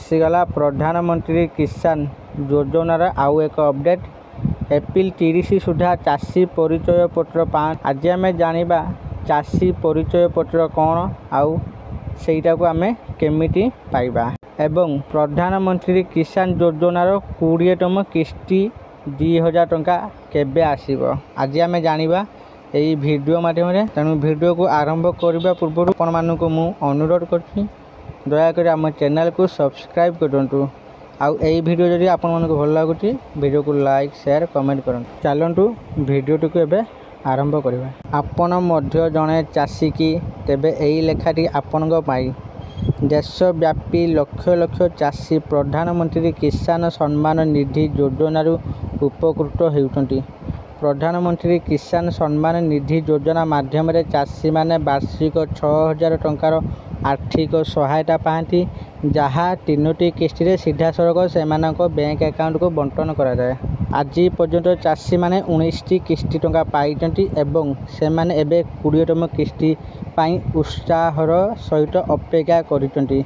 आसीगला प्रधानमंत्री किसान योजनार आउ एक अपडेट। एप्रिल 30 सुधा चाषी परिचय पत्र आज आम जाना चाषी परिचय पत्र कौन आउ सेटा को आम केमिटी पाइबा एवं प्रधानमंत्री किसान योजनार 20तम किस्ती 2000 टंका केबे आसीबो आज आम जानिबा यही वीडियो माध्यम। तेणु वीडियो को आरंभ करने पूर्व आपण मानक मु अनुरोध करछि दयाकोरी आम चैनल को सब्सक्राइब करंतु। आउ यही वीडियो जदि आपण मानक भल लागुछि वीडियो को लाइक शेयर कमेंट करंतु। चलंतु वीडियो को एबे आरंभ करबा। आपण मध्य जणे चाषी की तेबे एही लेखाटी आपणक पाई देशव्यापी लक्ष लक्ष चाषी प्रधानमंत्री किसान सम्मान निधि योजनार उपकृत होउछंती। प्रधानमंत्री किसान सम्मान निधि योजना माध्यम चाषी माने वार्षिक 6000 टंकार आर्थिक सहायता पाती, जहाँ 3टी किस्ती सीधा सड़क से बैंक अकाउंट को बंटन करा जाए। आज पर्यंत चाषी माने 19टी किस्ती टंका पाई एवं से माने एबे 20तम किस्ती पाई उत्साहर सहित अपेक्षा करिसेंती,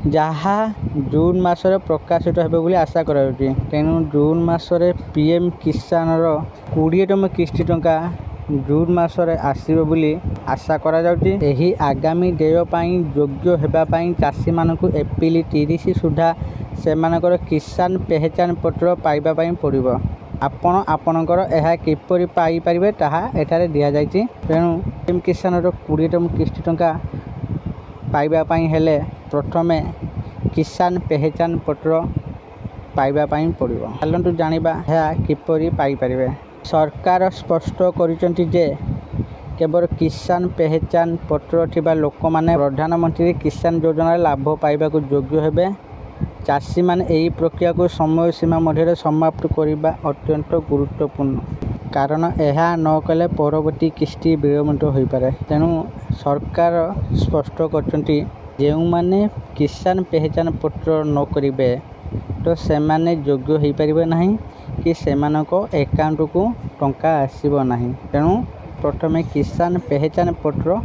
जहाँ जून मासरे प्रकाशित हेबे बोली आशा कराउछि। तेणु जून मासरे पीएम किसान 20तम किस्ती टंका जून मासरे आसीबो बोली आशा करा जाउछि। एही आगामी देय पाई योग्य हेबा पाई चाषी मानकु एप्रिल 30 सुधा सेमानकर किसान पहचान पत्र पाइबा पाई पड़िबो। आपण आपणकर एहा किपरि पाई परिबे ताहा एठारे दिया जाइछि। तेणु पीएम किसान 20तम किस्ती टंका पाइबा पाई हेले प्रथमे किसान पहचान पत्र पाइबा पाई पड़िबो। चलंतु जानिबा एहा किपरि पाई परिबे। सरकार स्पष्ट करिसेंती जे केवल किसान पहचान पत्र थिबा लोक माने प्रधानमंत्री किसान योजना लाभ पाइबा को योग्य हेबे। चाषी माने एही प्रक्रिया को समय सीमा मध्य समाप्त करिबा अत्यंत गुरुत्वपूर्ण, कारण यह न कले परवर्ती किस्ती विलंबित हो पारे। तेणु सरकार स्पष्ट करछंती जेउ माने किसान पहचान पत्र न करिबे तो से माने योग्य हो पारिबे नाही कि सेमानक अकाउंट को टंका आसीबो नाही। तेणु प्रथमे किसान पहचान पत्र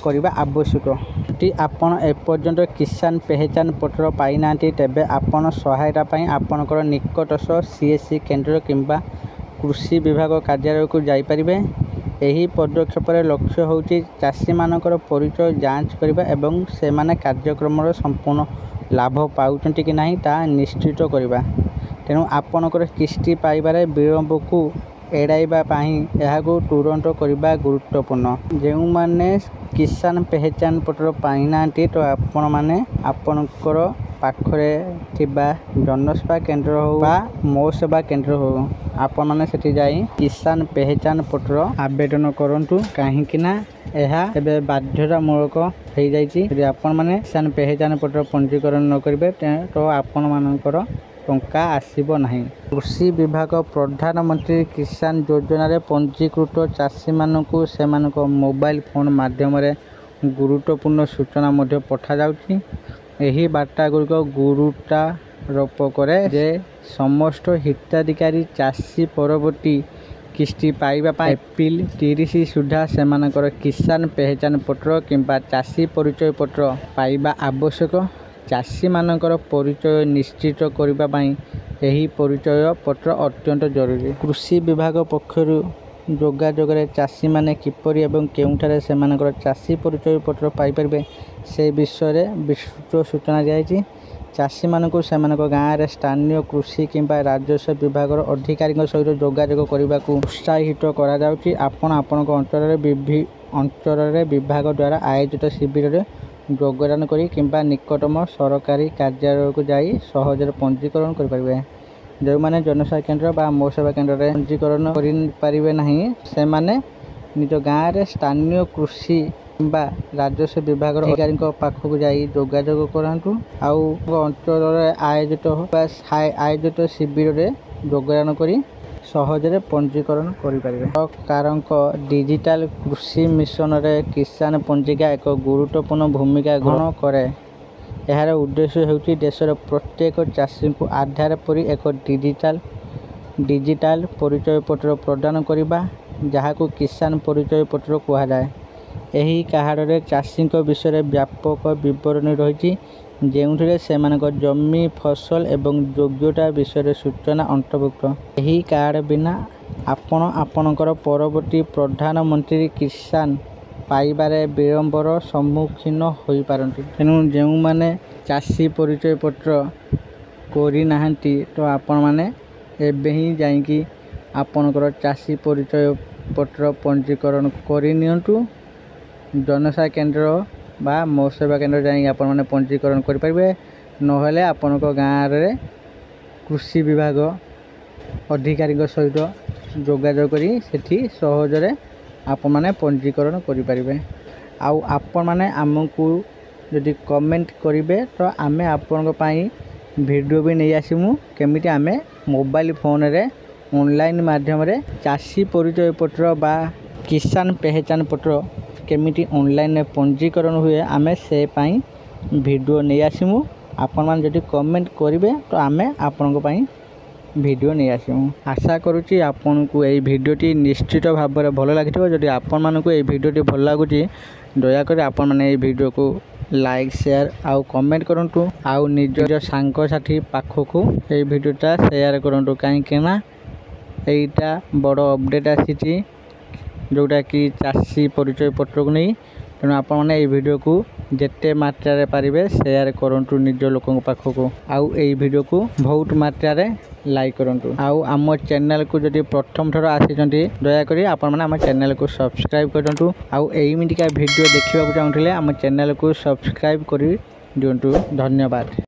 करिबा आवश्यक। यदि आपण एपर्यंत किसान पहचान पत्र पाई नांती तेबे आपण सहायता पाई आपणकर निकटस्थ सीएससी केंद्र किंबा कृषि विभाग कार्यालय को जाई परिबे। एही पदक्षेप लक्ष्य होउची चाषी मानकर परिचय जांच करिबा एवं सेमाने कार्यक्रम संपूर्ण लाभ पाउचंती कि नाही ता निश्चित करिबा। तेणु आपणकर किस्ती पाइबारे विलंब को एड़ाइबा पाई एहाको तुरंत करिबा गुरुत्वपूर्ण। जेउ माने किसान पहचान पत्र पाई नांती तो आपण माने आपणकर पाखरे थिबा जनसेवा केंद्र हो बा मो सेवा केंद्र हो आपण माने सेठी जाई किसान पहचान पत्र आवेदन करंतु। काहेकिना एहा एबे बाध्यतामूलक हो जाईची। यदि आपण माने किसान पहचान पत्र पंजीकरण न करिबे तो आपण मानकर टंका आसीबो नाही। कृषि विभाग प्रधानमंत्री किसान योजना रे पंजीकृत चाषी मानकु सेमानक मोबाइल फोन माध्यम रे गुरुत्वपूर्ण सूचना मध्य पठा जाउची। एही बार्ता गुरिक गुरुत्वारोप करे जे समस्त हिताधिकारी चाषी परवर्ती किस्ती पाइबा पाई एप्रिल 30 सुधा सेमानकर किसान पहचान पत्र किंबा चाषी परिचय पत्र पाइबा आवश्यक। चाषी मानकर परिचय निश्चित करिबा पाई एही परिचय पत्र अत्यंत जरूरी। कृषि विभाग पक्षरु जोगाजोग चाषी माने किपरि एवं केउठारे सेमानकर चाषी परिचय पत्र पाई परिबे से विषय रे विस्तृत सूचना दियाइछि। चाषी मानकु सेमानक गाँव रे स्थानीय कृषि किंबा राजस्व विभाग अधिकारी सहित जोगाजोग करने को उत्साहित करा जाउछि। आपण आपणक अंचल रे विभाग द्वारा आयोजित शिविर रे योगदान करी किंबा निकटतम सरकारी कार्यालय को जाई सहजरे पंजीकरण कर परिबे। जो माने जनसेवा केंद्र बा मो सेवा केंद्र रे पंजीकरण करि परिबे नाही से माने निज गाँव रे स्थानीय कृषि किंबा राजस्व विभाग अधिकारी पाखक जाई जोगाजोग करंतु। आउ अंचल रे आयोजित शिविर रे योगदान करी सहजरे पंजीकरण करि परिबे। सरकार डिजिटल कृषि मिशन रे किसान पंजीका एक गुरुत्वपूर्ण भूमिका ग्रहण करे। यार उद्देश्य हेउची देशर प्रत्येक चाषी को आधार परी एक डिजिटल परिचय पत्र प्रदान करिबा, जहाको किसान परिचय पत्र कहा जाए। एही कार्ड रे चाषी विषय व्यापक विवरणी रही ଯେଉଁଥିରେ ସେମାନଙ୍କ ଜମି ଫସଲ ଏବଂ ଯୋଗ୍ୟତା ବିଷୟରେ ସୂଚନା ଅନ୍ତର୍ଭୁକ୍ତ। ଏହି କାର୍ଡ ବିନା ଆପଣ ଆପଣଙ୍କର ପରବର୍ତ୍ତୀ ପ୍ରଧାନମନ୍ତ୍ରୀ କିଷାନ ପାଇବାରେ ବିଳମ୍ବର ସମ୍ମୁଖୀନ ହୋଇପାରନ୍ତି। ତେଣୁ ଯେଉଁମାନେ ଚାଷୀ ପରିଚୟ ପତ୍ର କରିନାହାନ୍ତି ତ ଆପଣମାନେ ଏବେ ହିଁ ଯାଇକି ଆପଣଙ୍କର ଚାଷୀ ପରିଚୟ ପତ୍ର ପଞ୍ଜୀକରଣ କରିନିଅନ୍ତୁ। ଜନସେବା କେନ୍ଦ୍ର ବା ମୋ ସେବା କେନ୍ଦ୍ର ଯାଇକି ଆପଣମାନେ ପଞ୍ଜୀକରଣ କରିପାରିବେ। ନହେଲେ ଆପଣଙ୍କ ଗାଁରେ କୃଷି ବିଭାଗ ଅଧିକାରୀଙ୍କ ସହିତ ଯୋଗାଯୋଗ କରି ସେଠି ସହଜରେ ଆପଣମାନେ ପଞ୍ଜୀକରଣ କରିପାରିବେ। ଆଉ ଆପଣମାନେ ଆମକୁ ଯଦି କମେଣ୍ଟ କରିବେ ତ ଆମେ ଆପଣଙ୍କ ପାଇଁ ଭିଡ଼ିଓ ବି ନେଇ ଆସିମୁ କେମିତି ଆମେ ମୋବାଇଲ ଫୋନରେ ଅନଲାଇନ୍ ମାଧ୍ୟମରେ ଚାଷୀ ପରିଚୟ ପତ୍ର ବା କିଷାନ ପେହଚାନ ପତ୍ର କେମିତି ଅନଲାଇନ୍ରେ ପଞ୍ଜୀକରଣ ହୁଏ ଆମେ ସେ ପାଇଁ ଭିଡ଼ିଓ ନେଇ ଆସିମୁ। ଆପଣମାନେ ଯଦି କମେଣ୍ଟ କରିବେ ତ ଆମେ ଆପଣଙ୍କ ପାଇଁ ଭିଡ଼ିଓ ନେଇ ଆସିମୁ। ଆଶା କରୁଛି ଆପଣଙ୍କୁ ଏହି ଭିଡ଼ିଓଟି ନିଶ୍ଚିତ ଭାବରେ ଭଲ ଲାଗିଥିବ। ଯଦି ଆପଣମାନଙ୍କୁ ଏହି ଭିଡ଼ିଓଟି ଭଲ ଲାଗୁଛି ଦୟାକରି ଆପଣମାନେ ଏହି ଭିଡ଼ିଓକୁ ଲାଇକ୍ ସେୟାର ଆଉ କମେଣ୍ଟ କରନ୍ତୁ। ଆଉ ନିଜ ସାଙ୍ଗସାଥି ପାଖକୁ ଏହି ଭିଡ଼ିଓଟା ସେୟାର କରନ୍ତୁ। କାହିଁକିନା ଏଇଟା ବଡ଼ ଅପଡ଼େଟ୍ ଆସିଛି ଯେଉଁଟାକି ଚାଷୀ ପରିଚୟ ପତ୍ରକୁ ନେଇ। ତେଣୁ ଆପଣମାନେ ଏହି ଭିଡ଼ିଓକୁ ଯେତେ ମାତ୍ରାରେ ପାରିବେ ସେୟାର କରନ୍ତୁ ନିଜ ଲୋକଙ୍କ ପାଖକୁ। ଆଉ ଏହି ଭିଡ଼ିଓକୁ ବହୁତ ମାତ୍ରାରେ ଲାଇକ୍ କରନ୍ତୁ। ଆଉ ଆମ ଚ୍ୟାନେଲକୁ ଯଦି ପ୍ରଥମ ଥର ଆସିଛନ୍ତି ଦୟାକରି ଆପଣମାନେ ଆମ ଚ୍ୟାନେଲକୁ ସବସ୍କ୍ରାଇବ୍ କରନ୍ତୁ। ଆଉ ଏଇମିତିକା ଭିଡ଼ିଓ ଦେଖିବାକୁ ଚାହୁଁଥିଲେ ଆମ ଚ୍ୟାନେଲକୁ ସବସ୍କ୍ରାଇବ୍ କରି ଦିଅନ୍ତୁ। ଧନ୍ୟବାଦ।